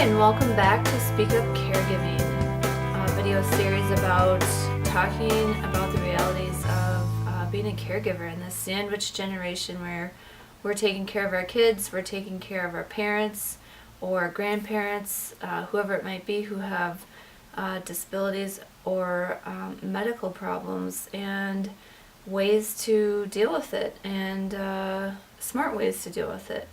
and welcome back to Speak Up Caregiving, a video series about talking about the realities of being a caregiver in this sandwich generation where we're taking care of our kids, we're taking care of our parents or grandparents, whoever it might be who have disabilities or medical problems, and ways to deal with it, and smart ways to deal with it.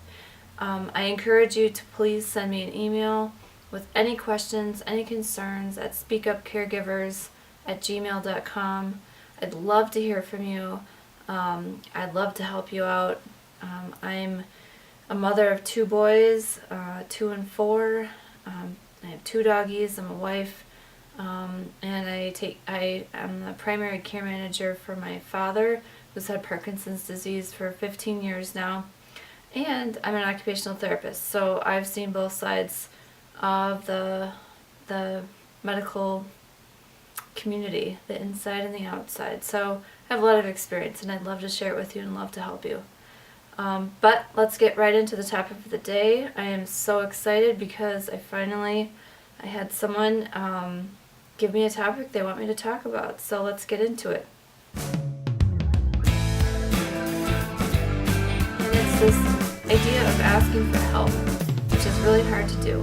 I encourage you to please send me an email with any questions, any concerns at speakupcaregivers@gmail.com. I'd love to hear from you. I'd love to help you out. I'm a mother of 2 boys, 2 and 4. I have 2 doggies. I'm a wife, and I am the primary care manager for my father, who's had Parkinson's disease for 15 years now. And I'm an occupational therapist, so I've seen both sides of the medical community, the inside and the outside. So I have a lot of experience, and I'd love to share it with you and love to help you. But let's get right into the topic of the day. I am so excited because I had someone give me a topic they want me to talk about. So let's get into it. And it's this idea of asking for help, which is really hard to do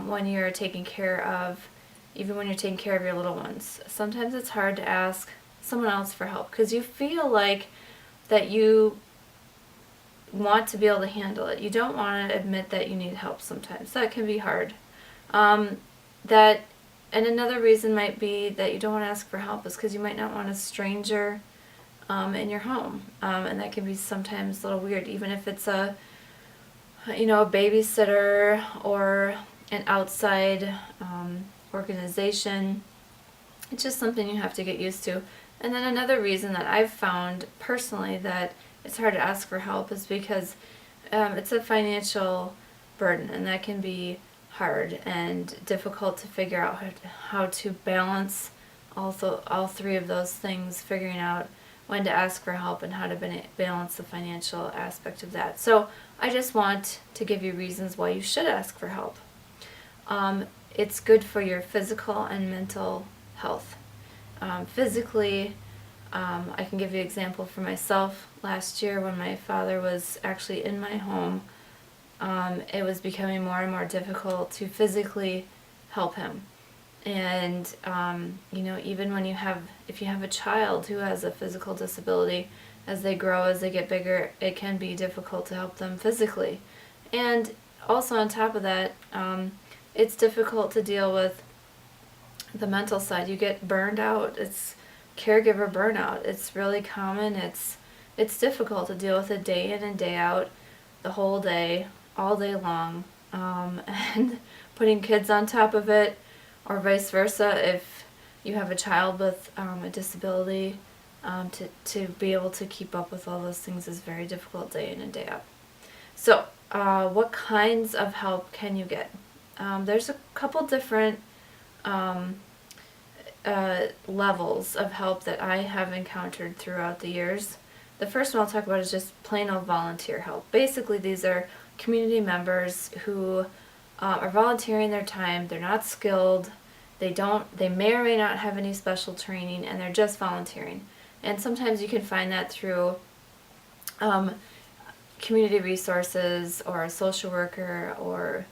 when you're taking care of, even when you're taking care of your little ones. Sometimes it's hard to ask someone else for help because you feel like that you want to be able to handle it. You don't want to admit that you need help sometimes. That can be hard. And another reason might be that you don't want to ask for help is because you might not want a stranger in your home, and that can be sometimes a little weird, even if it's a babysitter or an outside organization. It's just something you have to get used to. And then another reason that I've found personally that it's hard to ask for help is because it's a financial burden, and that can be hard and difficult to figure out how to balance all 3 of those things, figuring out when to ask for help and how to balance the financial aspect of that. So I just want to give you reasons why you should ask for help. It's good for your physical and mental health. Physically, I can give you an example for myself. Last year when my father was actually in my home, it was becoming more and more difficult to physically help him. And even when if you have a child who has a physical disability, as they grow, as they get bigger, it can be difficult to help them physically. And also on top of that, it's difficult to deal with the mental side. You get burned out. It's caregiver burnout. It's really common. It's difficult to deal with it day in and day out, the whole day, all day long, and putting kids on top of it, or vice versa. If you have a child with a disability, to be able to keep up with all those things is very difficult day in and day out. So what kinds of help can you get? There's a couple different levels of help that I have encountered throughout the years. The first one I'll talk about is just plain old volunteer help. Basically, these are community members who are volunteering their time. They're not skilled. They may or may not have any special training, and they're just volunteering. And sometimes you can find that through community resources or a social worker or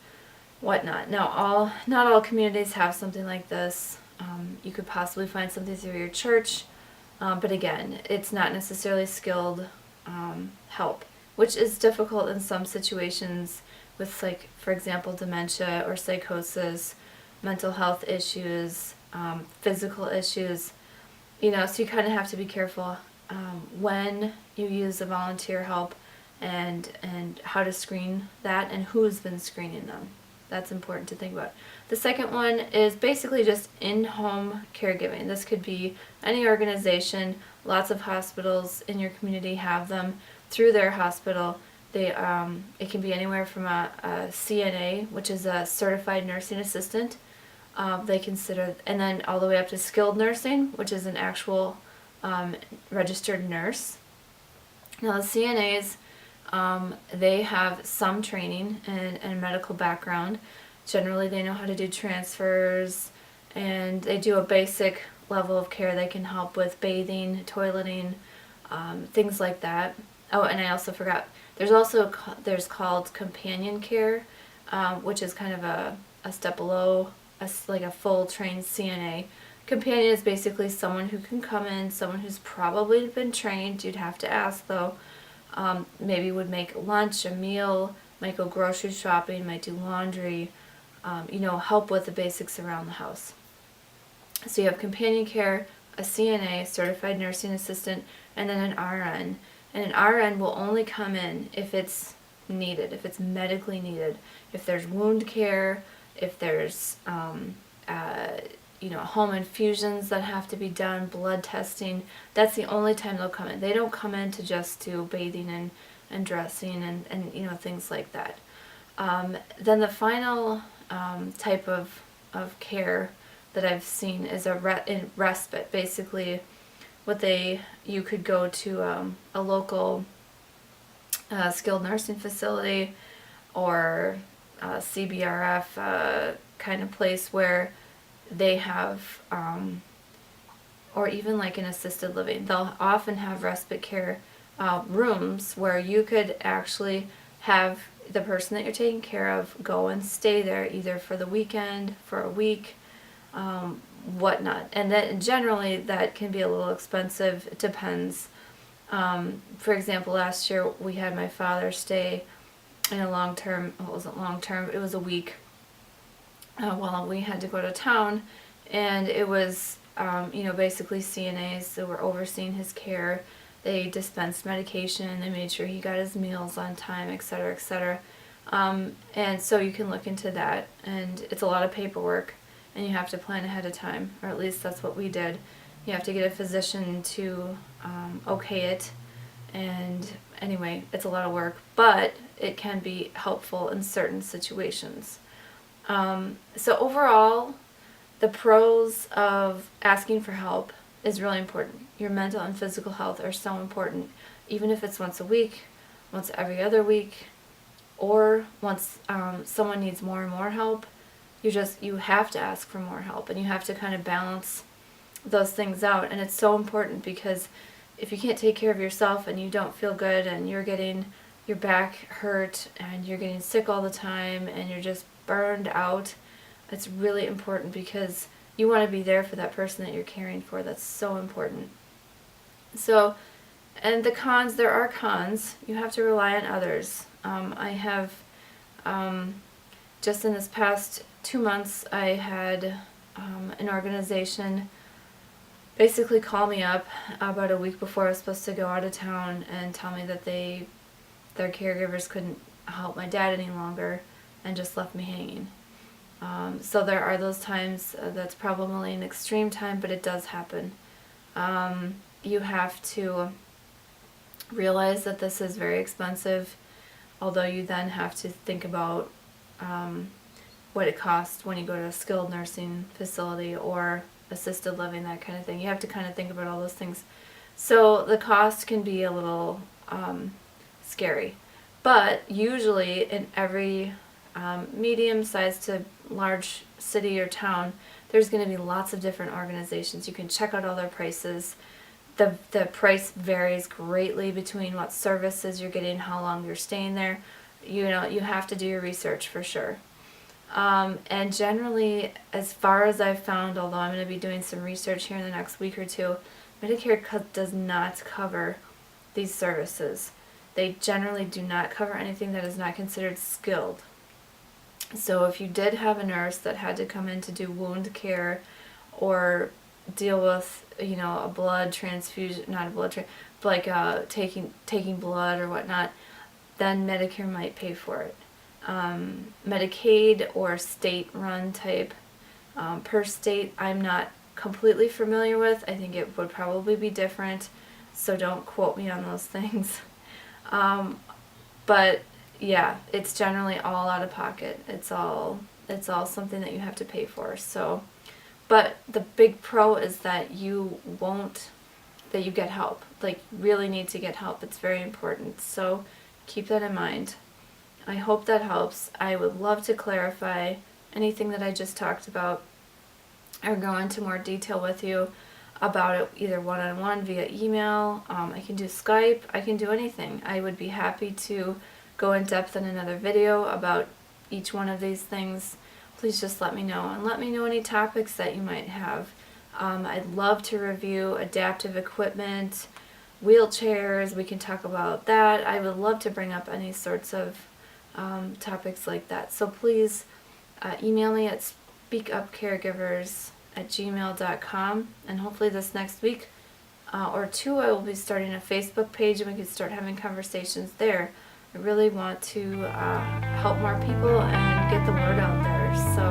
whatnot. Now, not all communities have something like this. You could possibly find something through your church, but again, it's not necessarily skilled help, which is difficult in some situations with, like, for example, dementia or psychosis, mental health issues, physical issues. So you kind of have to be careful when you use the volunteer help and how to screen that and who's been screening them. That's important to think about. The second one is basically just in-home caregiving. This could be any organization. Lots of hospitals in your community have them through their hospital. It can be anywhere from a CNA, which is a certified nursing assistant. They consider, and then all the way up to skilled nursing, which is an actual registered nurse. Now the CNAs, they have some training and medical background Generally, they know how to do transfers, and they do a basic level of care. They can help with bathing, toileting, things like that. Oh, and I also forgot, there's called companion care, which is kind of a step below like a full trained CNA. Companion is basically someone who can come in, someone who's probably been trained. You'd have to ask though. Maybe would make lunch, a meal, might go grocery shopping, might do laundry, help with the basics around the house. So you have companion care, a CNA, certified nursing assistant, and then an RN. And an RN will only come in if it's needed, if it's medically needed. If there's wound care, if there's home infusions that have to be done, blood testing, that's the only time they'll come in. They don't come in to just do bathing and dressing and things like that. Then the final type of care that I've seen is in respite. Basically, you could go to a local skilled nursing facility or CBRF kind of place where they have, or even like an assisted living. They'll often have respite care rooms where you could actually have the person that you're taking care of go and stay there either for the weekend, for a week, whatnot. And then generally that can be a little expensive. It depends. For example, last year we had my father stay in a long-term, well, it wasn't long-term, it was a week while we had to go to town, and it was, basically CNAs that were overseeing his care. They dispensed medication, they made sure he got his meals on time, etc., etc. And so you can look into that, and it's a lot of paperwork, and you have to plan ahead of time, or at least that's what we did. You have to get a physician to okay it, and anyway, it's a lot of work, but it can be helpful in certain situations. So overall, the pros of asking for help is really important. Your mental and physical health are so important, even if it's once a week, once every other week, or once someone needs more and more help. You have to ask for more help, and you have to kind of balance those things out. And it's so important, because if you can't take care of yourself and you don't feel good and you're getting your back hurt and you're getting sick all the time and you're just burned out, it's really important, because you want to be there for that person that you're caring for. That's so important. So, and the cons, there are cons. You have to rely on others. I have, just in this past 2 months, I had an organization basically call me up about a week before I was supposed to go out of town and tell me that their caregivers couldn't help my dad any longer and just left me hanging. So there are those times, that's probably an extreme time, but it does happen. You have to realize that this is very expensive, although you then have to think about what it costs when you go to a skilled nursing facility or assisted living, that kind of thing. You have to kind of think about all those things. So the cost can be a little scary. But usually in every medium-sized to large city or town, there's going to be lots of different organizations. You can check out all their prices. The price varies greatly between what services you're getting, how long you're staying there. You have to do your research for sure. And generally, as far as I've found, although I'm going to be doing some research here in the next week or two, Medicare does not cover these services. They generally do not cover anything that is not considered skilled. So if you did have a nurse that had to come in to do wound care or deal with, a blood transfusion, not a blood like taking blood or whatnot, then Medicare might pay for it. Medicaid or state-run type, per state, I'm not completely familiar with. I think it would probably be different, so don't quote me on those things. But yeah, it's generally all out of pocket. It's all something that you have to pay for. So, but the big pro is that you get help. Like, really need to get help. It's very important. So keep that in mind. I hope that helps. I would love to clarify anything that I just talked about, or go into more detail with you about it, either one-on-one via email. I can do Skype. I can do anything. I would be happy to go in depth in another video about each one of these things. Please just let me know, and let me know any topics that you might have. I'd love to review adaptive equipment, wheelchairs. We can talk about that. I would love to bring up any sorts of topics like that. So please email me at speakupcaregivers@gmail.com, and hopefully this next week or two I will be starting a Facebook page, and we can start having conversations there. I really want to help more people and get the word out there. So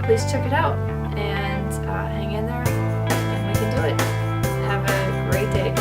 please check it out and hang in there, and we can do it. Have a great day.